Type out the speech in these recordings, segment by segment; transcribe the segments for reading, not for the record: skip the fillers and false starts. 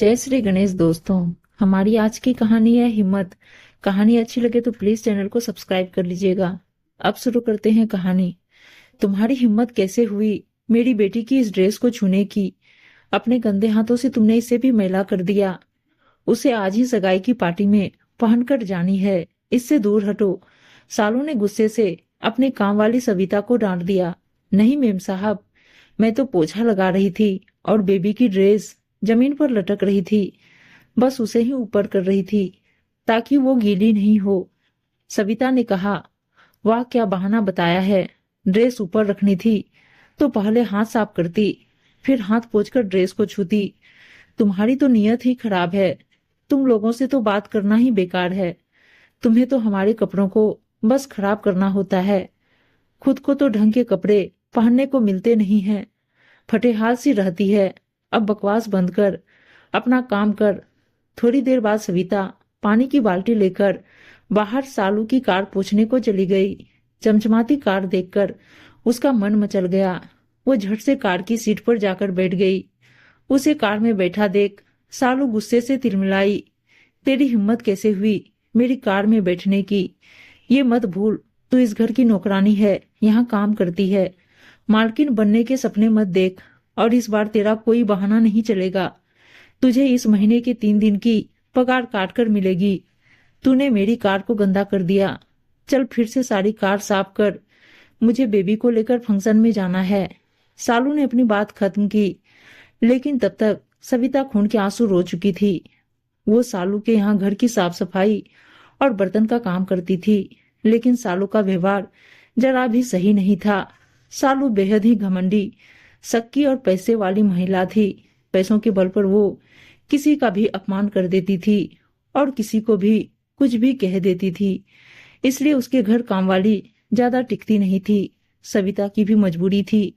जय श्री गणेश दोस्तों। हमारी आज की कहानी है हिम्मत। कहानी अच्छी लगे तो प्लीज चैनल को सब्सक्राइब कर लीजिएगा। अब शुरू करते हैं कहानी। तुम्हारी हिम्मत कैसे हुई मेरी बेटी की इस ड्रेस को छूने की? अपने गंदे हाथों से तुमने इसे भी मैला कर दिया। उसे आज ही सगाई की पार्टी में पहनकर जानी है। इससे दूर हटो। सालू ने गुस्से से अपने काम वाली सविता को डांट दिया। नहीं मेम साहब, मैं तो पोछा लगा रही थी और बेबी की ड्रेस जमीन पर लटक रही थी। बस उसे ही ऊपर कर रही थी ताकि वो गीली नहीं हो। सविता ने कहा, वाह क्या बहाना बताया है। ड्रेस ऊपर रखनी थी तो पहले हाथ साफ करती, फिर हाथ पोंछकर ड्रेस को छूती। तुम्हारी तो नीयत ही खराब है। तुम लोगों से तो बात करना ही बेकार है। तुम्हें तो हमारे कपड़ों को बस खराब करना होता है। खुद को तो ढंग के कपड़े पहनने को मिलते नहीं हैं। फटे हाथ सी रहती है। अब बकवास बंद कर, अपना काम कर। थोड़ी देर बाद सविता पानी की बाल्टी लेकर बाहर सालू की कार पोंछने को चली गई। चमचमाती कार देखकर उसका मन मचल गया। वो झट से कार की सीट पर जाकर बैठ गई। उसे कार में बैठा देख सालू गुस्से से तिलमिलाई। तेरी हिम्मत कैसे हुई मेरी कार में बैठने की? ये मत भूल, तू इस घर की नौकरानी है, यहाँ काम करती है। मालकिन बनने के सपने मत देख। और इस बार तेरा कोई बहाना नहीं चलेगा। तुझे इस महीने के 3 दिन की पगार काट कर मिलेगी। तूने मेरी कार को गंदा कर दिया। चल फिर से सारी कार साफ कर। मुझे बेबी को लेकर फंक्शन में जाना है। सालू ने अपनी बात खत्म की, लेकिन तब तक सविता खून के आंसू रो चुकी थी। वो सालू के यहाँ घर की साफ सफाई और बर्तन का काम करती थी, लेकिन सालू का व्यवहार जरा भी सही नहीं था। सालू बेहद ही घमंडी, सक्की और पैसे वाली महिला थी। पैसों के बल पर वो किसी का भी अपमान कर देती थी और किसी को भी कुछ भी कह देती थी। इसलिए उसके घर कामवाली ज्यादा टिकती नहीं थी। सविता की भी मजबूरी थी।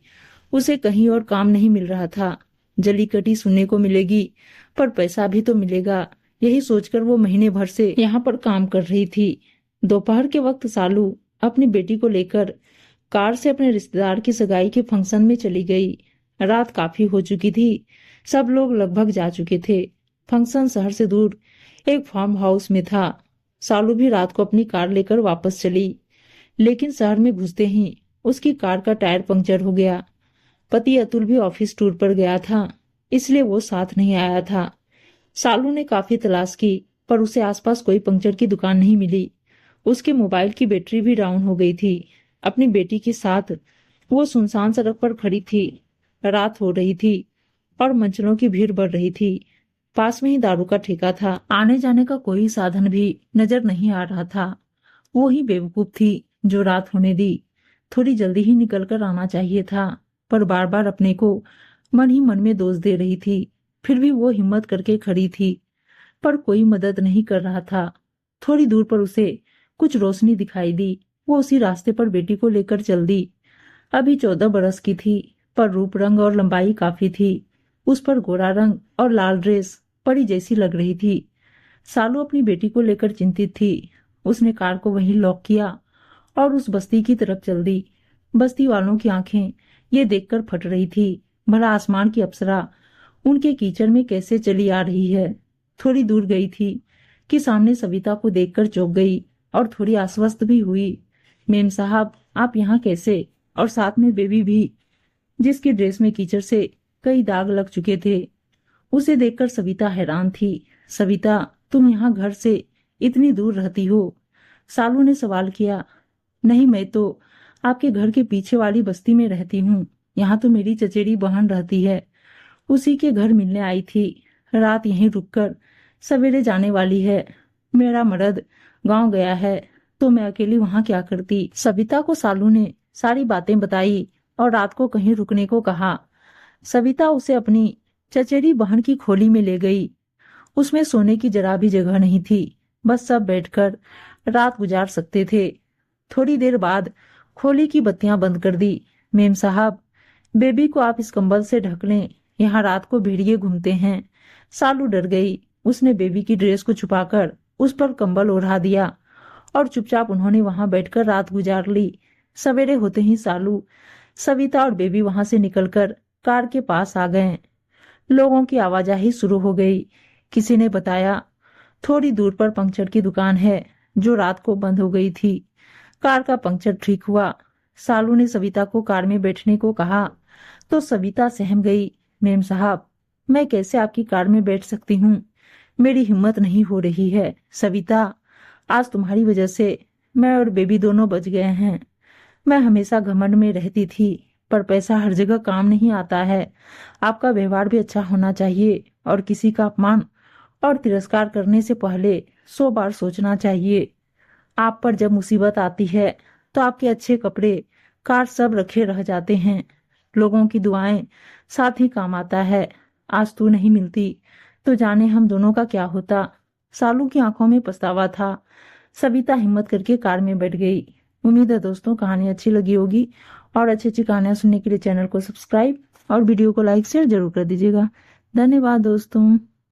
उसे कहीं और काम नहीं मिल रहा था। जली कटी सुनने को मिलेगी पर पैसा भी तो मिलेगा, यही सोचकर वो महीने भर से यहाँ पर काम कर रही थी। दोपहर के वक्त सालू अपनी बेटी को लेकर कार से अपने रिश्तेदार की सगाई के फंक्शन में चली गई। रात काफी हो चुकी थी। सब लोग लगभग जा चुके थे। फंक्शन शहर से दूर एक फार्म हाउस में था। सालू भी रात को अपनी कार लेकर वापस चली, लेकिन शहर में घुसते ही उसकी कार का टायर पंक्चर हो गया। पति अतुल भी ऑफिस टूर पर गया था, इसलिए वो साथ नहीं आया था। सालू ने काफी तलाश की पर उसे आसपास कोई पंक्चर की दुकान नहीं मिली। उसके मोबाइल की बैटरी भी डाउन हो गई थी। अपनी बेटी के साथ वो सुनसान सड़क पर खड़ी थी। रात हो रही थी और मंचलों की भीड़ बढ़ रही थी। पास में ही दारू का ठेका था। आने जाने का कोई साधन भी नजर नहीं आ रहा था। वो ही बेवकूफ थी जो रात होने दी। थोड़ी जल्दी ही निकल कर आना चाहिए था, पर बार बार अपने को मन ही मन में दोष दे रही थी। फिर भी वो हिम्मत करके खड़ी थी, पर कोई मदद नहीं कर रहा था। थोड़ी दूर पर उसे कुछ रोशनी दिखाई दी। वो उसी रास्ते पर बेटी को लेकर चल दी। अभी 14 बरस की थी, पर रूप रंग और लंबाई काफी थी। उस पर गोरा रंग और लाल ड्रेस परी जैसी लग रही थी। सालू अपनी बेटी को लेकर चिंतित थी। उसने कार को वहीं लॉक किया और उस बस्ती की तरफ चल दी। बस्ती वालों की आंखें ये देखकर फट रही थी, भला आसमान की अप्सरा उनके कीचड़ में कैसे चली आ रही है। थोड़ी दूर गई थी कि सामने सविता को देखकर चौंक गई और थोड़ी आश्वस्त भी हुई। मेम साहब, आप यहाँ कैसे? और साथ में बेबी भी, जिसकी ड्रेस में कीचड़ से कई दाग लग चुके थे। उसे देखकर सविता हैरान थी। सविता, तुम यहाँ घर से इतनी दूर रहती हो? सालू ने सवाल किया। नहीं, मैं तो आपके घर के पीछे वाली बस्ती में रहती हूँ। यहाँ तो मेरी चचेरी बहन रहती है, उसी के घर मिलने आई थी। रात यहीं रुककर सवेरे जाने वाली है। मेरा मर्द गांव गया है तो मैं अकेली वहां क्या करती? सविता को सालू ने सारी बातें बताई और रात को कहीं रुकने को कहा। सविता उसे अपनी चचेरी बहन की खोली में ले गई। उसमें सोने की जरा भी जगह नहीं थी, बस सब बैठकर रात गुजार सकते थे। थोड़ी देर बाद खोली की बत्तियां बंद कर दी। मेम साहब, बेबी को आप इस कंबल से ढक लें, यहाँ रात को भेड़िए घूमते हैं। सालू डर गई। उसने बेबी की ड्रेस को छुपाकर उस पर कंबल ओढ़ा दिया और चुपचाप उन्होंने वहां बैठकर रात गुजार ली। सवेरे होते ही सालू, सविता और बेबी वहां से निकलकर कार के पास आ गए। लोगों की आवाजाही शुरू हो गई। किसी ने बताया, थोड़ी दूर पर पंक्चर की दुकान है जो रात को बंद हो गई थी। कार का पंक्चर ठीक हुआ। सालू ने सविता को कार में बैठने को कहा तो सविता सहम गई। मेम साहब, मैं कैसे आपकी कार में बैठ सकती हूँ? मेरी हिम्मत नहीं हो रही है। सविता, आज तुम्हारी वजह से मैं और बेबी दोनों बच गए हैं। मैं हमेशा घमंड में रहती थी, पर पैसा हर जगह काम नहीं आता है। आपका व्यवहार भी अच्छा होना चाहिए और किसी का अपमान और तिरस्कार करने से पहले 100 बार सोचना चाहिए। आप पर जब मुसीबत आती है तो आपके अच्छे कपड़े, कार सब रखे रह जाते हैं। लोगों की दुआएं साथ ही काम आता है। आज तू नहीं मिलती तो जाने हम दोनों का क्या होता। सालू की आंखों में पछतावा था। सविता हिम्मत करके कार में बैठ गई। उम्मीद है दोस्तों कहानी अच्छी लगी होगी, और अच्छी अच्छी कहानियां सुनने के लिए चैनल को सब्सक्राइब और वीडियो को लाइक शेयर जरूर कर दीजिएगा। धन्यवाद दोस्तों।